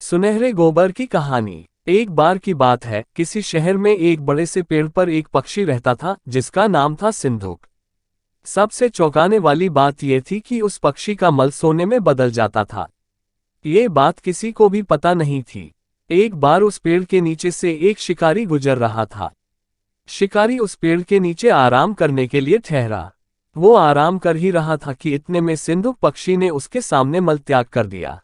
सुनहरे गोबर की कहानी। एक बार की बात है, किसी शहर में एक बड़े से पेड़ पर एक पक्षी रहता था जिसका नाम था सिंधुक। सबसे चौंकाने वाली बात यह थी कि उस पक्षी का मल सोने में बदल जाता था। ये बात किसी को भी पता नहीं थी। एक बार उस पेड़ के नीचे से एक शिकारी गुजर रहा था। शिकारी उस पेड़ के नीचे आराम करने के लिए ठहरा। वो आराम कर ही रहा था कि इतने में सिंधुक पक्षी ने उसके सामने मल त्याग कर दिया।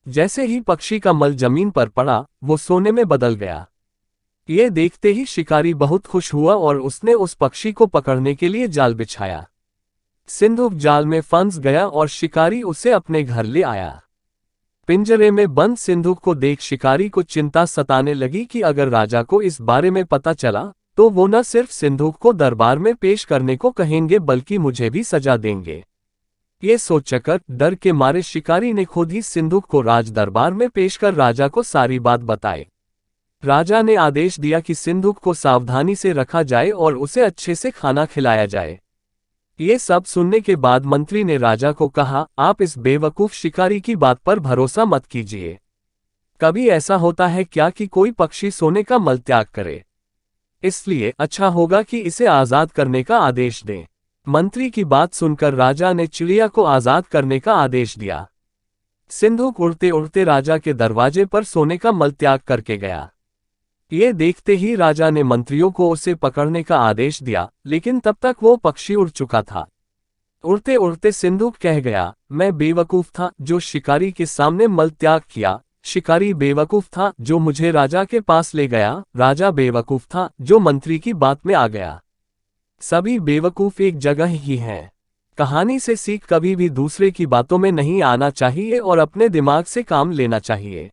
जैसे ही पक्षी का मल जमीन पर पड़ा, वो सोने में बदल गया। ये देखते ही शिकारी बहुत खुश हुआ और उसने उस पक्षी को पकड़ने के लिए जाल बिछाया। सिंधुक जाल में फंस गया और शिकारी उसे अपने घर ले आया। पिंजरे में बंद सिंधुक को देख शिकारी को चिंता सताने लगी कि अगर राजा को इस बारे में पता चला तो वो न सिर्फ सिंधुक को दरबार में पेश करने को कहेंगे बल्कि मुझे भी सजा देंगे। ये सोचकर डर के मारे शिकारी ने खुद ही सिंधुक को राज दरबार में पेश कर राजा को सारी बात बताई। राजा ने आदेश दिया कि सिंधुक को सावधानी से रखा जाए और उसे अच्छे से खाना खिलाया जाए। ये सब सुनने के बाद मंत्री ने राजा को कहा, आप इस बेवकूफ शिकारी की बात पर भरोसा मत कीजिए। कभी ऐसा होता है क्या कि कोई पक्षी सोने का मल त्याग करे? इसलिए अच्छा होगा कि इसे आजाद करने का आदेश दें। मंत्री की बात सुनकर राजा ने चिड़िया को आजाद करने का आदेश दिया। सिंधुक उड़ते उड़ते राजा के दरवाजे पर सोने का मल त्याग करके गया। ये देखते ही राजा ने मंत्रियों को उसे पकड़ने का आदेश दिया, लेकिन तब तक वो पक्षी उड़ चुका था। उड़ते उड़ते सिंधुक कह गया, मैं बेवकूफ था जो शिकारी के सामने मल त्याग किया। शिकारी बेवकूफ था जो मुझे राजा के पास ले गया। राजा बेवकूफ था जो मंत्री की बात में आ गया। सभी बेवकूफ एक जगह ही हैं। कहानी से सीख कभी भी दूसरे की बातों में नहीं आना चाहिए और अपने दिमाग से काम लेना चाहिए।